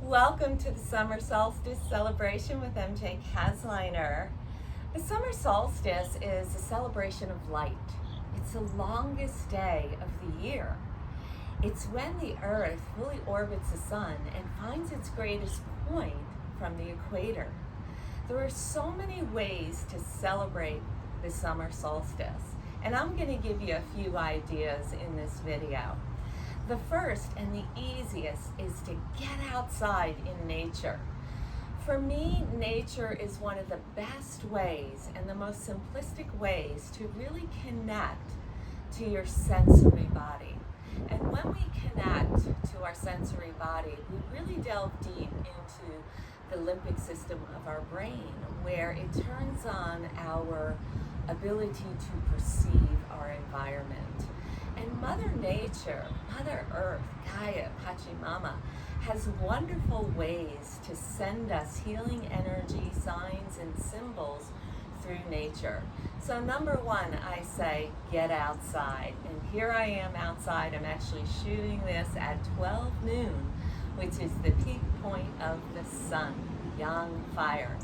Welcome to the Summer Solstice celebration with MJ Kasliner. The summer solstice is a celebration of light. It's the longest day of the year. It's when the Earth fully orbits the sun and finds its greatest point from the equator. There are so many ways to celebrate the summer solstice, and I'm going to give you a few ideas in this video. The first and the easiest is to get outside in nature. For me, nature is one of the best ways and the most simplistic ways to really connect to your sensory body. And when we connect to our sensory body, we really delve deep into the limbic system of our brain, where it turns on our ability to perceive our environment. And Mother Nature, Mother Earth, Gaia, Pachamama, has wonderful ways to send us healing energy, signs, and symbols through nature. So number one, I say, get outside. And here I am outside. I'm actually shooting this at 12 noon, which is the peak point of the sun, yang fire.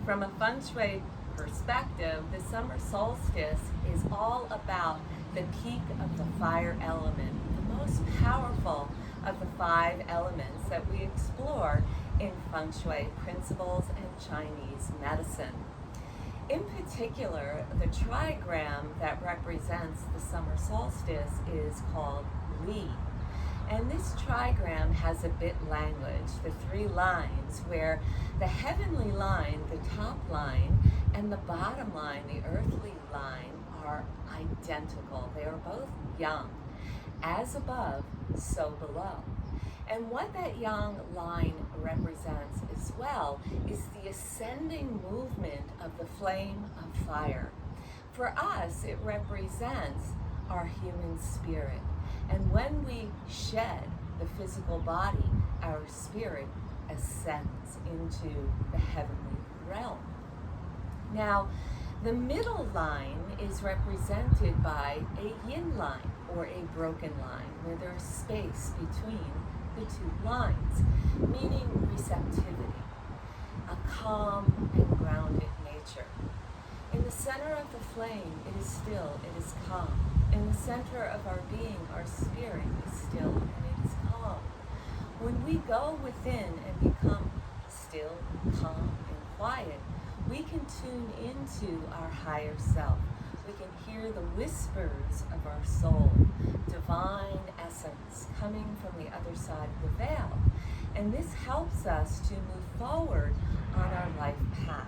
From a feng shui perspective, the summer solstice is all about the peak of the fire element, the most powerful of the 5 elements that we explore in feng shui principles and Chinese medicine. In particular, the trigram that represents the summer solstice is called Li. And this trigram has a bit language, the 3 lines, where the heavenly line, the top line, and the bottom line, the earthly line, are identical. They are both yang. As above, so below. And what that yang line represents as well is the ascending movement of the flame of fire. For us, it represents our human spirit. And when we shed the physical body, our spirit ascends into the heavenly realm. Now, the middle line is represented by a yin line, or a broken line, where there's space between the 2 lines, meaning receptivity, a calm and grounded nature. In the center of the flame, it is still, it is calm. In the center of our being, our spirit is still and it is calm. When we go within and become still, calm, and quiet, we can tune into our higher self. We can hear the whispers of our soul, divine essence coming from the other side of the veil. And this helps us to move forward on our life path,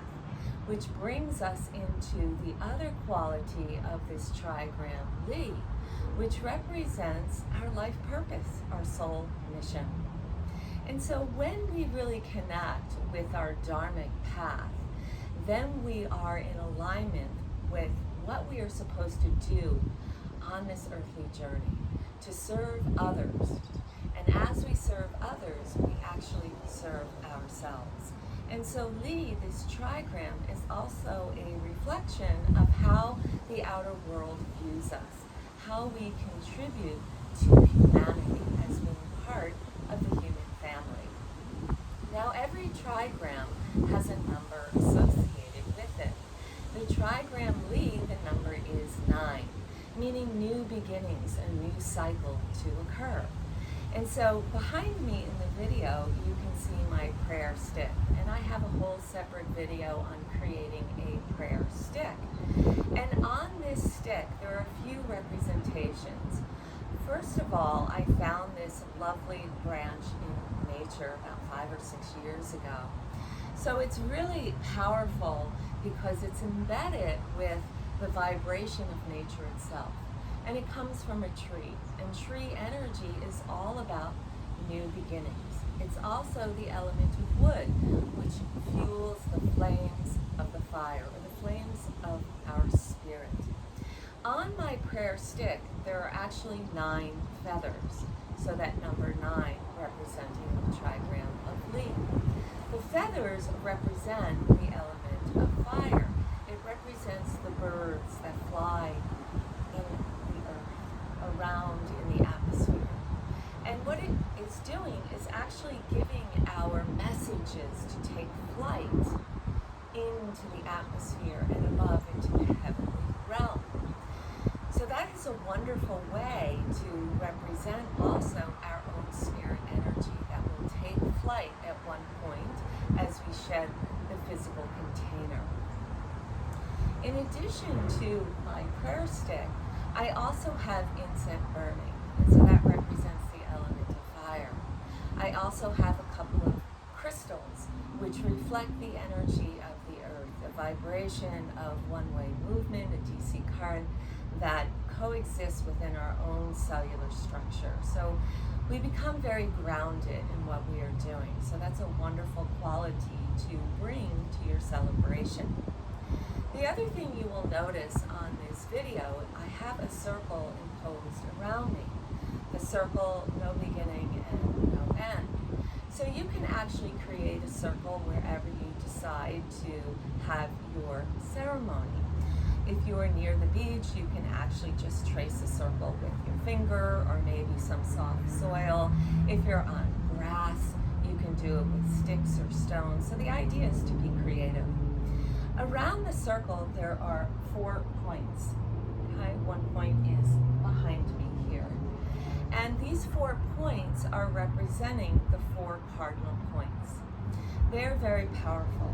which brings us into the other quality of this trigram, Li, which represents our life purpose, our soul mission. And so when we really connect with our dharmic path, then we are in alignment with what we are supposed to do on this earthly journey, to serve others. And as we serve others, we actually serve ourselves. And so Li, this trigram, is also a reflection of how the outer world views us, how we contribute to humanity as being part of the human family. Now, every trigram has a number associated with it. The trigram Li, the number is 9, meaning new beginnings, a new cycle to occur. And so behind me in the video, you can see my prayer stick. And I have a whole separate video on creating a prayer stick. And on this stick, there are a few representations. First of all, I found this lovely branch in nature about 5 or 6 years ago. So it's really powerful because it's embedded with the vibration of nature itself. And it comes from a tree. And tree energy is all about new beginnings. It's also the element of wood, which fuels the flames of the fire, or the flames of our spirit. On my prayer stick, there are actually 9 feathers. So that number 9 representing the trigram of Li. The feathers represent the element of fire. It represents the birds that fly in the earth, around in the atmosphere. And what it is doing is actually giving our messages to take flight into the atmosphere and above into the heavenly realm. So that is a wonderful way to represent also our own spirit energy that will take flight at one point as we shed the physical container. In addition to my prayer stick, I also have incense burning, and so that represents the element of fire. I also have a couple of crystals which reflect the energy of the earth, the vibration of one-way movement, a DC current that coexists within our own cellular structure. So we become very grounded in what we are doing. So that's a wonderful quality to bring to your celebration. The other thing you will notice on this video, I have a circle imposed around me. The circle, no beginning and no end. So you can actually create a circle wherever you decide to have your ceremony. If you are near the beach, you can actually just trace a circle with your finger or maybe some soft soil. If you're on grass, you can do it with sticks or stones. So the idea is to be creative. Around the circle, there are 4 points. Okay? One point is behind me here. And these 4 points are representing the 4 cardinal points. They're very powerful.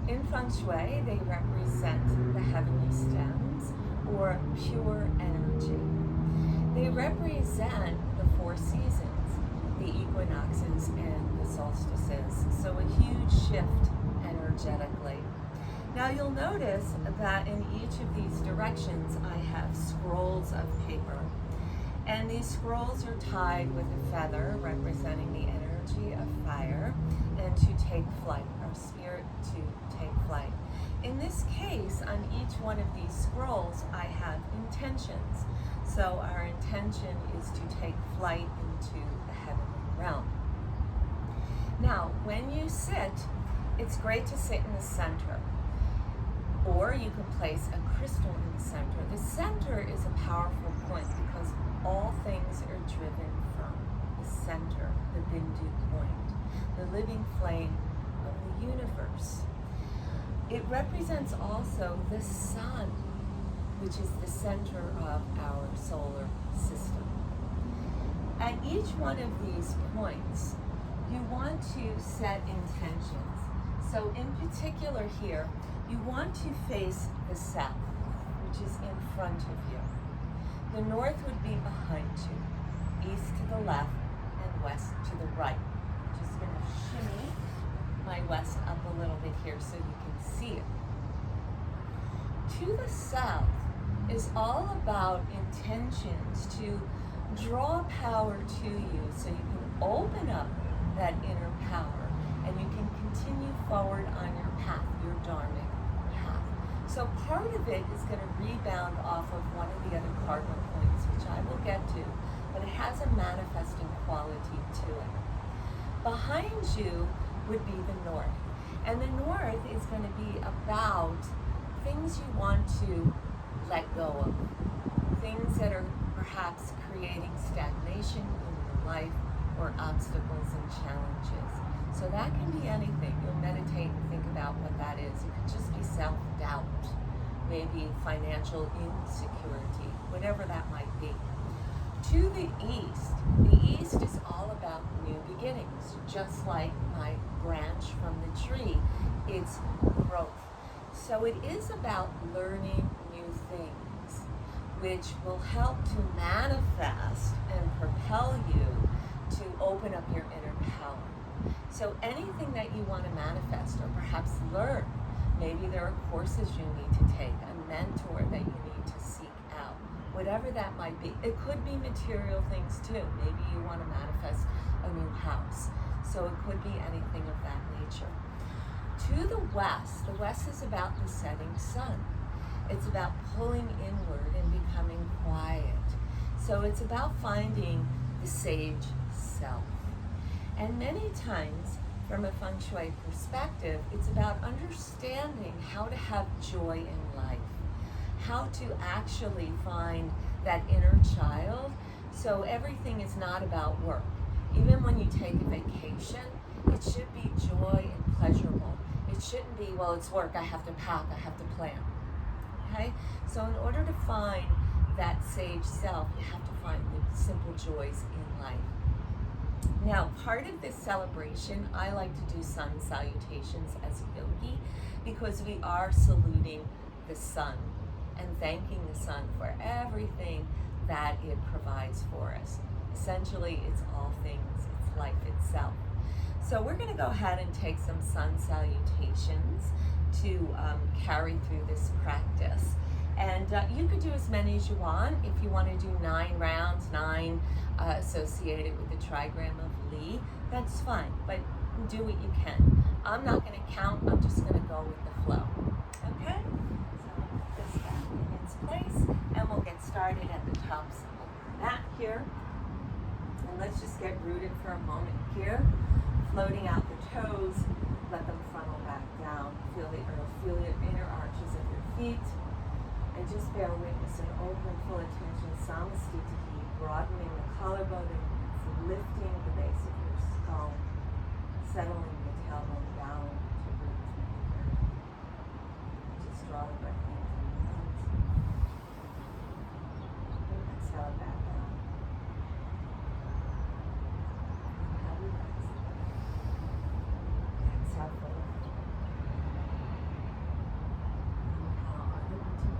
In Feng Shui, they represent the heavenly stems or pure energy. They represent the 4 seasons, the equinoxes and the solstices. So a huge shift energetically. Now you'll notice that in each of these directions I have scrolls of paper. And these scrolls are tied with a feather representing the energy of fire and to take flight, our spirit to take flight. In this case, on each one of these scrolls, I have intentions. So our intention is to take flight into the heavenly realm. Now, when you sit, it's great to sit in the center. Or you can place a crystal in the center. The center is a powerful point because all things are driven from the center, the Bindu point, the living flame of the universe. It represents also the sun, which is the center of our solar system. At each one of these points, you want to set intentions. So in particular here, you want to face the south, which is in front of you. The north would be behind you, east to the left, and west to the right. I'm just going to shimmy my west up a little bit here so you can see it. To the south is all about intentions to draw power to you so you can open up that inner power and you can continue forward on your path, your dharmic path. So part of it is going to rebound off of one of the other cardinal points, which I will get to, but it has a manifesting quality to it. Behind you would be the north, and the north is going to be about things you want to let go of, things that are perhaps creating stagnation in your life or obstacles and challenges. So that can be anything. You'll meditate and think about what that is. It could just be self-doubt, maybe financial insecurity, whatever that might be. To the east is all about new beginnings. Just like my branch from the tree, it's growth. So it is about learning new things, which will help to manifest and propel you to open up your inner power. So anything that you want to manifest or perhaps learn, maybe there are courses you need to take, a mentor that you need to seek out, whatever that might be. It could be material things too. Maybe you want to manifest a new house. So it could be anything of that nature. To the west is about the setting sun. It's about pulling inward and becoming quiet. So it's about finding the sage self. And many times, from a Feng Shui perspective, it's about understanding how to have joy in life, how to actually find that inner child. So everything is not about work. Even when you take a vacation, it should shouldn't be, well, it's work, I have to pack, I have to plan. Okay? So in order to find that sage self, you have to find the simple joys in life. Now, part of this celebration, I like to do sun salutations as a yogi because we are saluting the sun and thanking the sun for everything that it provides for us. Essentially, it's all things, it's life itself. So we're going to go ahead and take some sun salutations to carry through this practice. And you could do as many as you want. If you want to do 9 rounds, 9 associated with the trigram of Li, that's fine, but do what you can. I'm not going to count, I'm just going to go with the flow. Okay? So put this back in its place, and we'll get started at the top of the mat here. And let's just get rooted for a moment here. Floating out the toes, let them funnel back down. Feel the earth, feel the inner arches of your feet. And just bear witness and open full attention, Samastiti, broadening the collarbone and lifting the base of your skull, settling the tailbone down to root the earth. Just draw the breath in from the nose. And exhale back down. Inhale, relax. Exhale, full lift. Inhale, uninterrupted.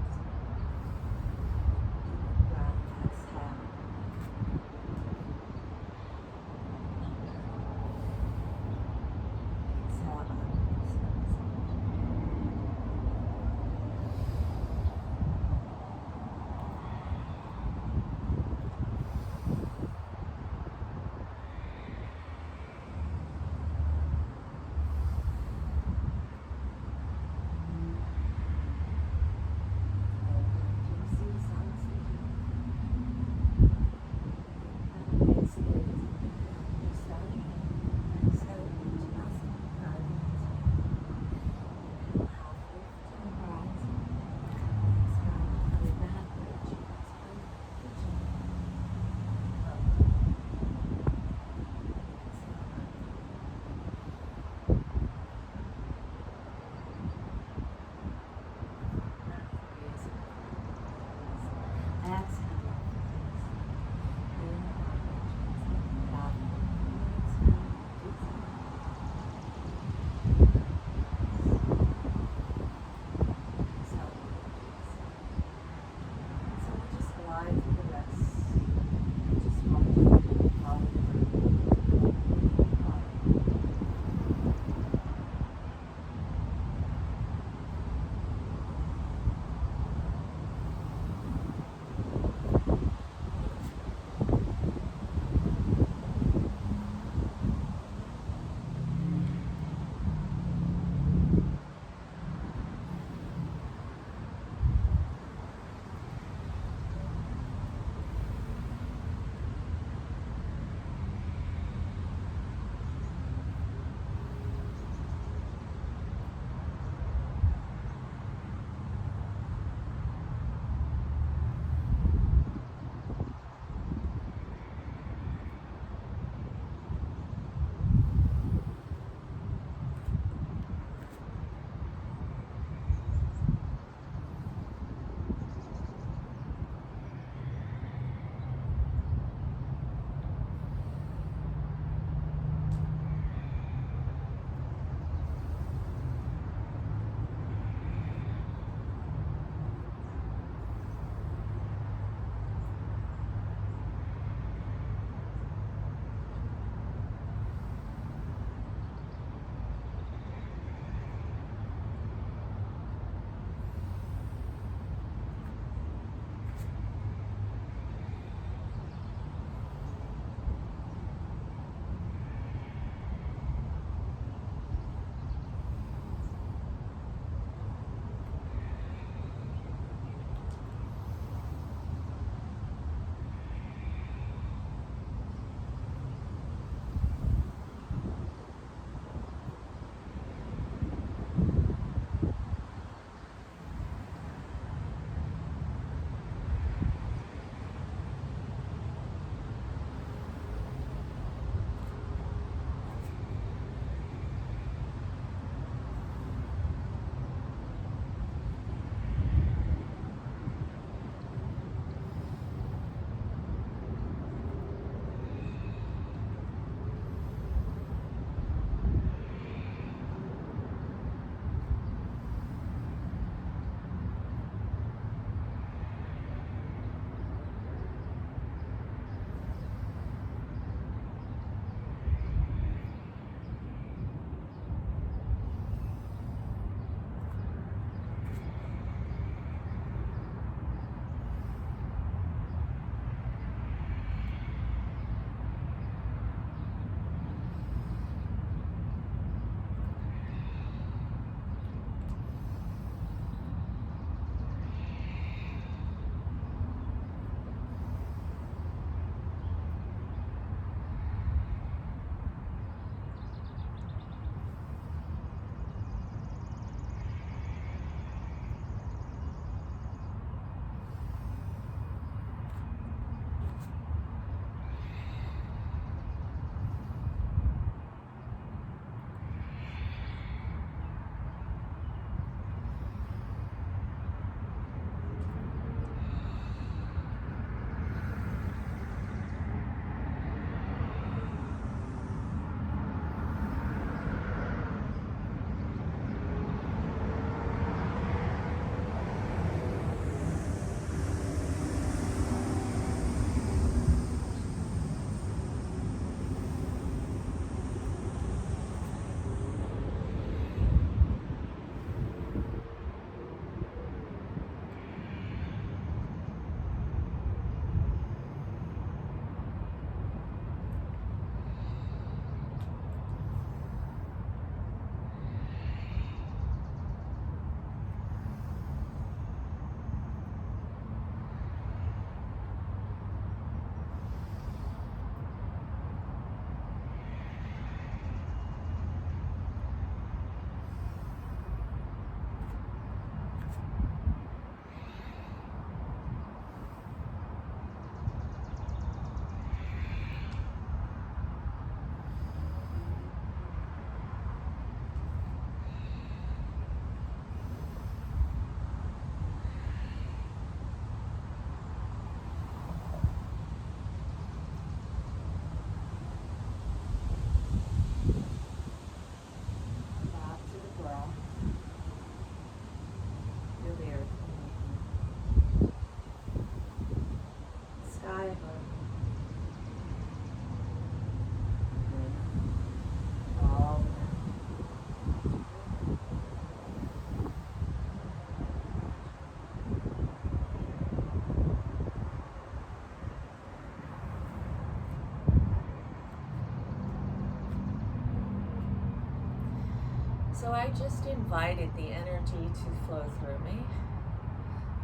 So I just invited the energy to flow through me.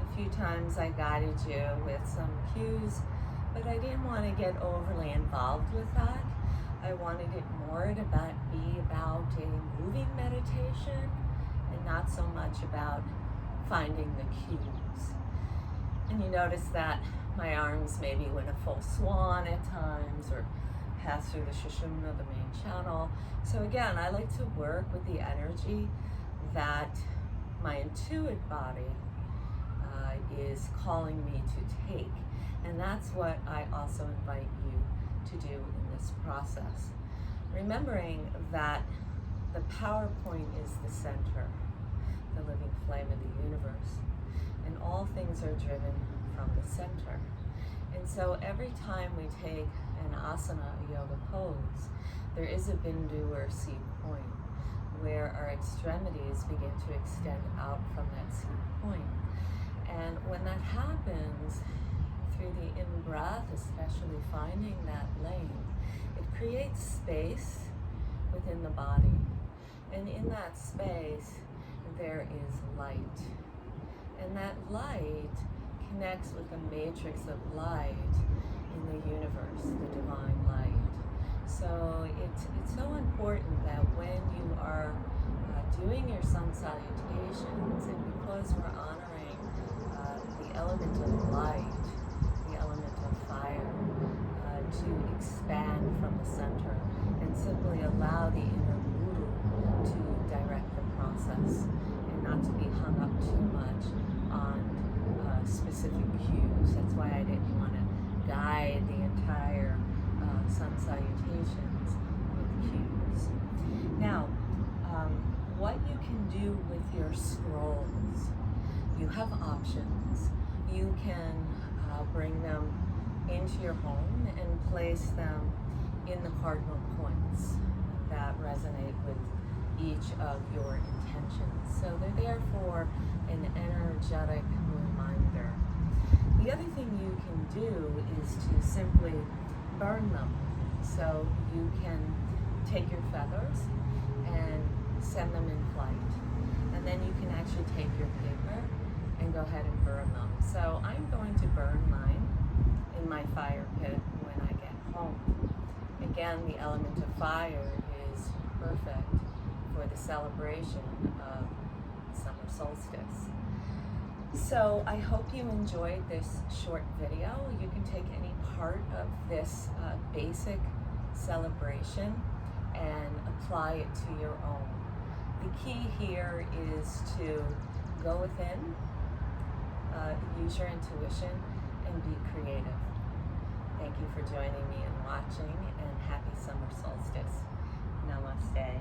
A few times I guided you with some cues, but I didn't want to get overly involved with that. I wanted it more to be about a moving meditation and not so much about finding the cues. And you notice that my arms maybe went a full swan at times or pass through the Sushumna, the main channel. So again, I like to work with the energy that my intuitive body is calling me to take. And that's what I also invite you to do in this process. Remembering that the power point is the center, the living flame of the universe. And all things are driven from the center. And so every time we take an asana, a yoga pose, there is a bindu or seed point where our extremities begin to extend out from that seed point. And when that happens, through the in-breath, especially finding that lane, it creates space within the body. And in that space, there is light. And that light connects with the matrix of light in the universe, the divine light. So it's so important that when you are doing your sun salutations, and because we're honoring the element of light, the element of fire, to expand from the center and simply allow the inner guru to direct the process and not to be hung up too much on specific cues. That's why I didn't want to guide the entire sun salutations with cues. Now, what you can do with your scrolls, you have options. You can bring them into your home and place them in the cardinal points that resonate with each of your intentions. So they're there for an energetic reminder. The other thing you can do is to simply burn them. So you can take your feathers and send them in flight. And then you can actually take your paper and go ahead and burn them. So I'm going to burn mine in my fire pit when I get home. Again, the element of fire is perfect for the celebration of summer solstice. So I hope you enjoyed this short video. You can take any part of this basic celebration and apply it to your own. The key here is to go within, use your intuition, and be creative. Thank you for joining me and watching, and happy summer solstice. Namaste.